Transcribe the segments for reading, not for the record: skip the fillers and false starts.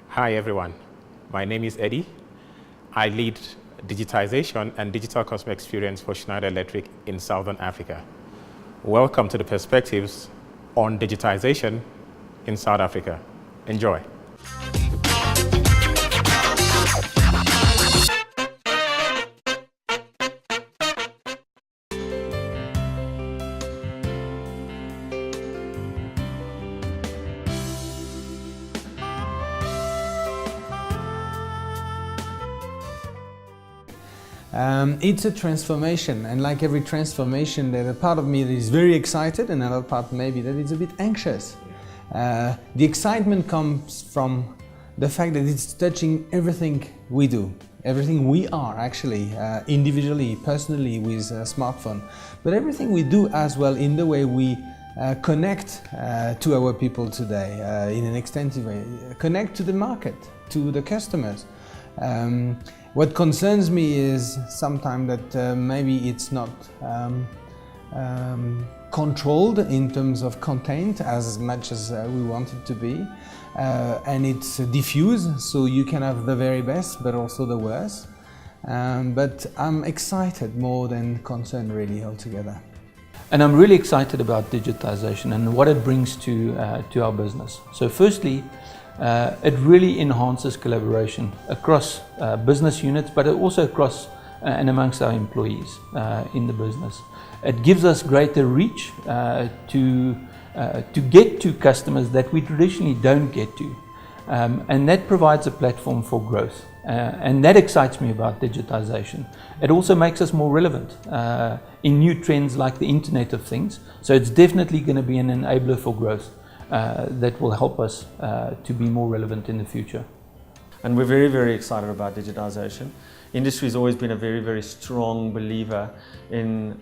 Hi everyone, my name is Eddie. I lead digitization and digital customer experience for Schneider Electric in Southern Africa. Welcome to the perspectives on digitization in South Africa. Enjoy. It's a transformation, and like every transformation, there's a part of me that is very excited and another part maybe that is a bit anxious. The excitement comes from the fact that it's touching everything we do, everything we are actually, individually, personally with a smartphone, but everything we do as well in the way we connect to our people today in an extensive way, connect to the market, to the customers. What concerns me is sometimes that maybe it's not controlled in terms of content as much as we want it to be, and it's diffuse, so you can have the very best but also the worst. But I'm excited more than concerned really altogether. And I'm really excited about digitization and what it brings to our business. So firstly, it really enhances collaboration across business units, but also across and amongst our employees in the business. It gives us greater reach to get to customers that we traditionally don't get to, and that provides a platform for growth. And that excites me about digitization. It also makes us more relevant in new trends like the Internet of Things. So it's definitely going to be an enabler for growth that will help us to be more relevant in the future. And we're very, very excited about digitization. Industry has always been a very, very strong believer in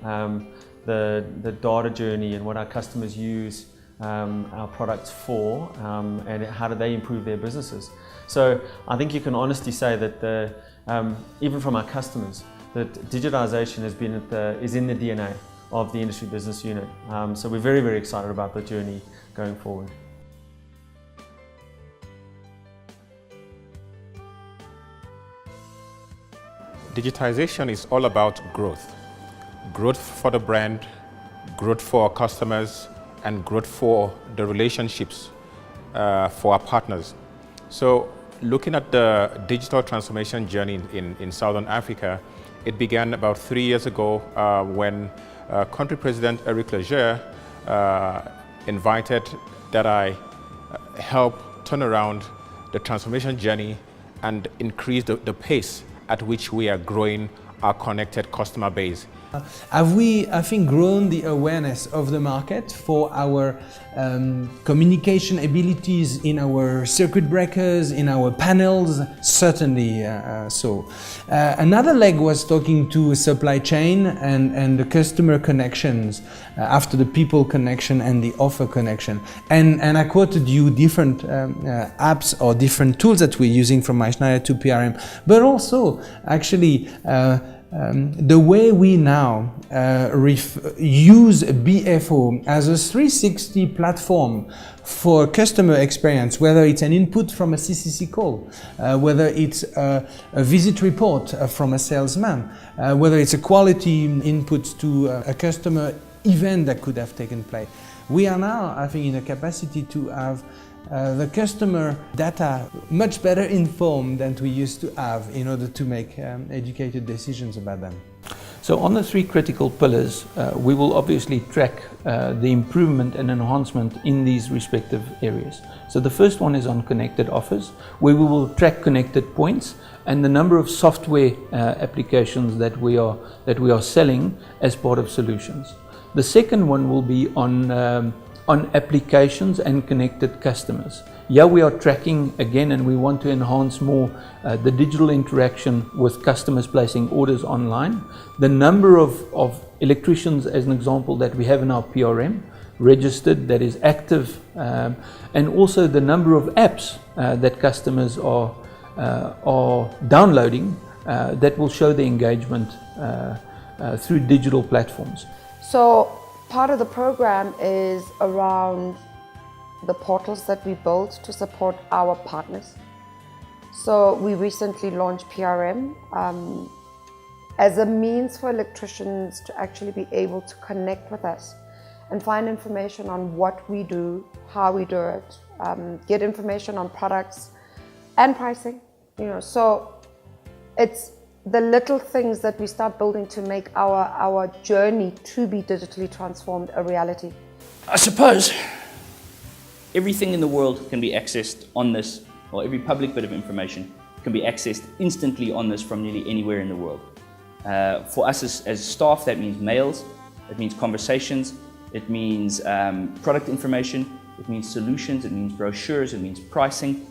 the data journey and what our customers use our products for, and how do they improve their businesses. So I think you can honestly say that even from our customers, that digitization is in the DNA of the industry business unit. So we're very, very excited about the journey going forward. Digitization is all about growth. Growth for the brand, growth for our customers, and growth for the relationships for our partners. So looking at the digital transformation journey in Southern Africa, it began about 3 years ago when country president Eric Leger invited that I help turn around the transformation journey and increase the pace at which we are growing our connected customer base. Have we, I think, grown the awareness of the market for our communication abilities in our circuit breakers, in our panels? Certainly so. Another leg was talking to supply chain and the customer connections after the people connection and the offer connection. And I quoted you different apps or different tools that we're using from my Schneider 2 PRM, but also actually the way we now use BFO as a 360 platform for customer experience, whether it's an input from a CCC call, whether it's a visit report from a salesman, whether it's a quality input to a customer event that could have taken place. We are now, I think, in a capacity to have the customer data much better informed than we used to have in order to make educated decisions about them. So on the three critical pillars, we will obviously track the improvement and enhancement in these respective areas. So the first one is on connected offers, where we will track connected points and the number of software applications that we are selling as part of solutions. The second one will be on applications and connected customers. Here we are tracking again, and we want to enhance more the digital interaction with customers placing orders online. The number of electricians, as an example, that we have in our PRM registered, that is active, and also the number of apps that customers are downloading that will show the engagement through digital platforms. So part of the program is around the portals that we build to support our partners. So we recently launched PRM as a means for electricians to actually be able to connect with us and find information on what we do, how we do it, get information on products and pricing. So it's the little things that we start building to make our journey to be digitally transformed a reality. I suppose everything in the world can be accessed on this, or every public bit of information can be accessed instantly on this from nearly anywhere in the world. For us as staff, that means mails, it means conversations, it means product information, it means solutions, it means brochures, it means pricing.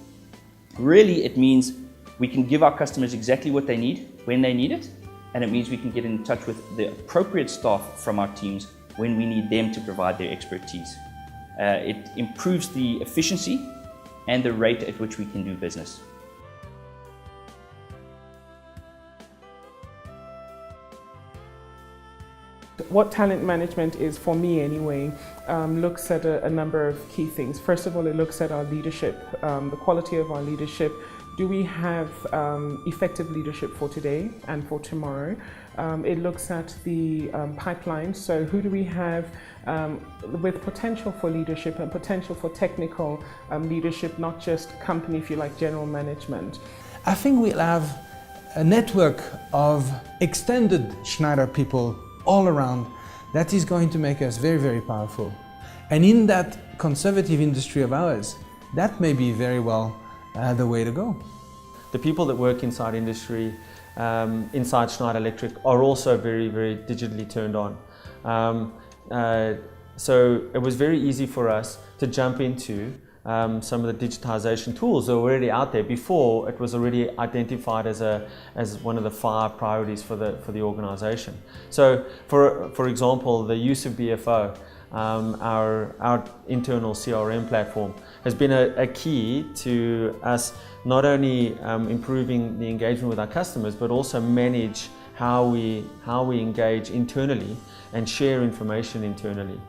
Really, it means we can give our customers exactly what they need, when they need it, and it means we can get in touch with the appropriate staff from our teams when we need them to provide their expertise. It improves the efficiency and the rate at which we can do business. What talent management is, for me anyway, looks at a number of key things. First of all, it looks at our leadership, the quality of our leadership. Do we have effective leadership for today and for tomorrow? It looks at the pipeline, so who do we have with potential for leadership and potential for technical leadership, not just company, if you like, general management. I think we'll have a network of extended Schneider people all around that is going to make us very, very powerful. And in that conservative industry of ours, that may be very well the way to go. The people that work inside industry, inside Schneider Electric, are also very, very digitally turned on. So it was very easy for us to jump into some of the digitization tools that were already out there before it was already identified as one of the 5 priorities for the organization. So for example, the use of BFO, our internal CRM platform, has been a key to us not only improving the engagement with our customers, but also manage how we engage internally and share information internally.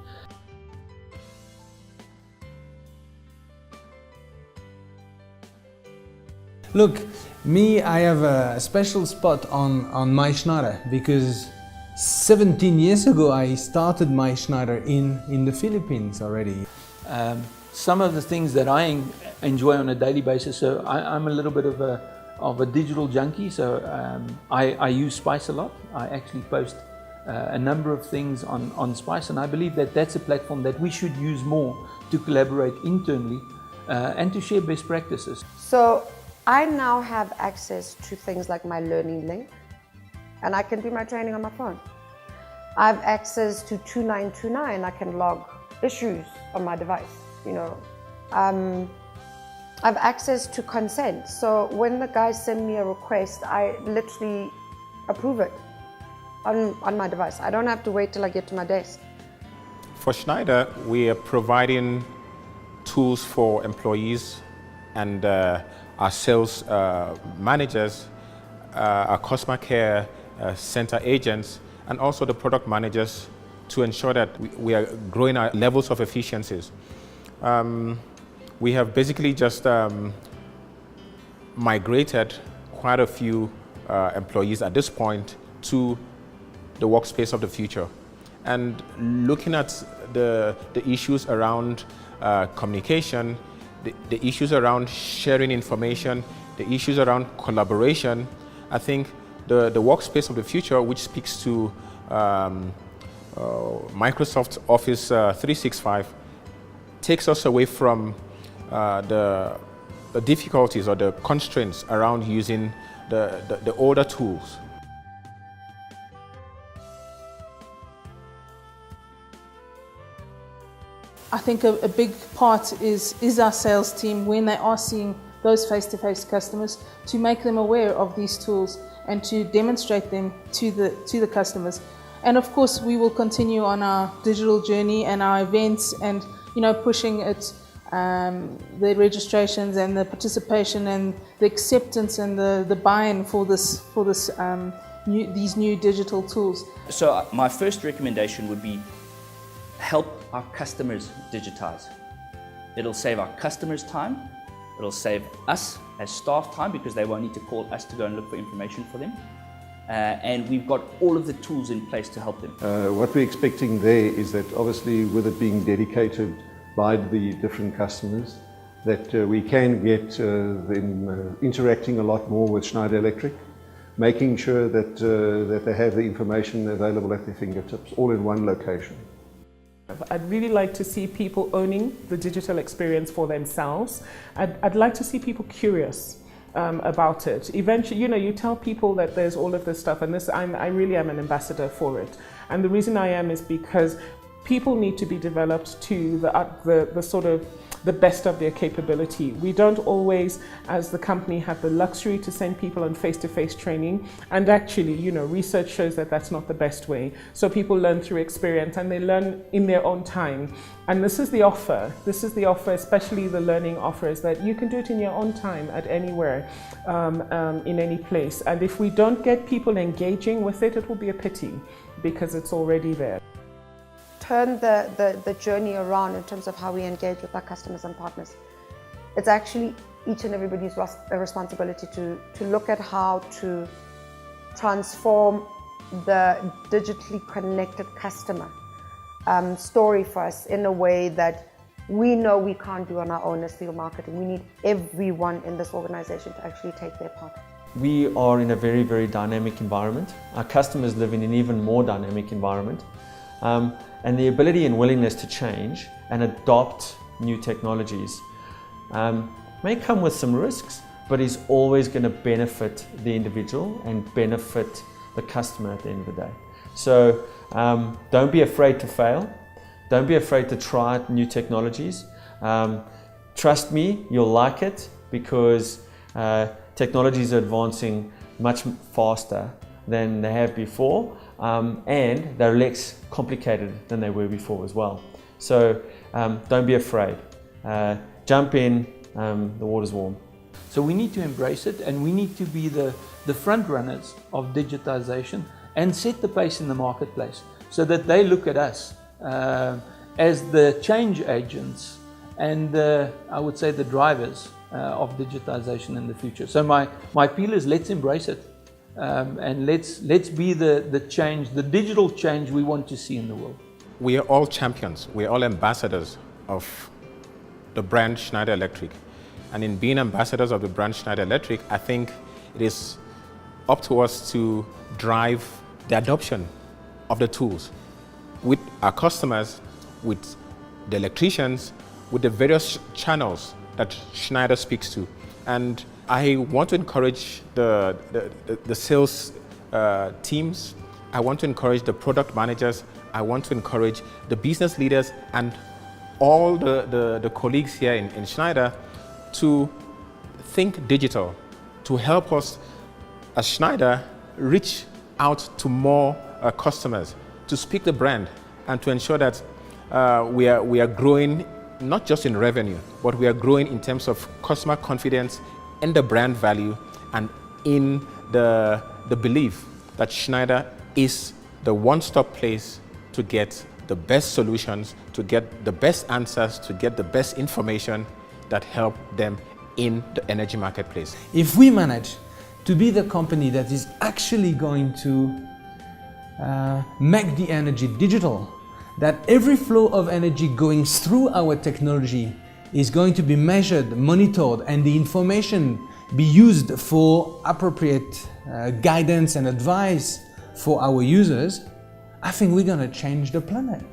Look, me, I have a special spot on my Schneider because 17 years ago I started my Schneider in the Philippines already. Some of the things that I enjoy on a daily basis, so I'm a little bit of a digital junkie, so I use Spice a lot. I actually post a number of things on Spice, and I believe that that's a platform that we should use more to collaborate internally and to share best practices. So I now have access to things like my learning link, and I can do my training on my phone. I have access to 2929, I can log issues on my device, I have access to consent, so when the guys send me a request, I literally approve it on my device. I don't have to wait till I get to my desk. For Schneider, we are providing tools for employees and our sales managers, our customer care center agents, and also the product managers to ensure that we are growing our levels of efficiencies. We have basically just migrated quite a few employees at this point to the workspace of the future. And looking at the issues around communication, the issues around sharing information, the issues around collaboration, I think the workspace of the future, which speaks to Microsoft Office 365, takes us away from the difficulties or the constraints around using the older tools. I think a big part is our sales team when they are seeing those face-to-face customers, to make them aware of these tools and to demonstrate them to the customers. And of course, we will continue on our digital journey and our events, and pushing it, the registrations and the participation and the acceptance and the buy-in for these new digital tools. So my first recommendation would be help our customers digitize. It'll save our customers time. It'll save us as staff time because they won't need to call us to go and look for information for them. And we've got all of the tools in place to help them. What we're expecting there is that obviously with it being dedicated by the different customers, that we can get them interacting a lot more with Schneider Electric, making sure that, that they have the information available at their fingertips, all in one location. I'd really like to see people owning the digital experience for themselves. I'd like to see people curious about it. Eventually, you know, you tell people that there's all of this stuff, and I really am an ambassador for it. And the reason I am is because people need to be developed to the sort of the best of their capability. We don't always, as the company, have the luxury to send people on face-to-face training. And actually, you know, research shows that that's not the best way. So people learn through experience and they learn in their own time. And this is the offer. This is the offer, especially the learning offers, that you can do it in your own time at anywhere, in any place. And if we don't get people engaging with it, it will be a pity because it's already there. Turn the journey around in terms of how we engage with our customers and partners. It's actually each and everybody's responsibility to look at how to transform the digitally connected customer story for us in a way that we know we can't do on our own as field marketing. We need everyone in this organization to actually take their part. We are in a very, very dynamic environment. Our customers live in an even more dynamic environment. And the ability and willingness to change and adopt new technologies may come with some risks, but is always going to benefit the individual and benefit the customer at the end of the day. So don't be afraid to fail. Don't be afraid to try new technologies. Trust me, you'll like it because technologies are advancing much faster than they have before. And they're less complicated than they were before as well. So don't be afraid. Jump in, the water's warm. So we need to embrace it, and we need to be the front runners of digitization and set the pace in the marketplace so that they look at us as the change agents and I would say the drivers of digitization in the future. So my appeal is, let's embrace it. And let's be the change, the digital change we want to see in the world. We are all champions. We are all ambassadors of the brand Schneider Electric. And in being ambassadors of the brand Schneider Electric, I think it is up to us to drive the adoption of the tools with our customers, with the electricians, with the various channels that Schneider speaks to. And I want to encourage the sales teams. I want to encourage the product managers. I want to encourage the business leaders and all the colleagues here in Schneider to think digital, to help us as Schneider reach out to more customers, to speak the brand, and to ensure that we are growing not just in revenue, but we are growing in terms of customer confidence, in the brand value, and in the belief that Schneider is the one-stop place to get the best solutions, to get the best answers, to get the best information that help them in the energy marketplace. If we manage to be the company that is actually going to make the energy digital, that every flow of energy going through our technology is going to be measured, monitored, and the information be used for appropriate guidance and advice for our users, I think we're going to change the planet.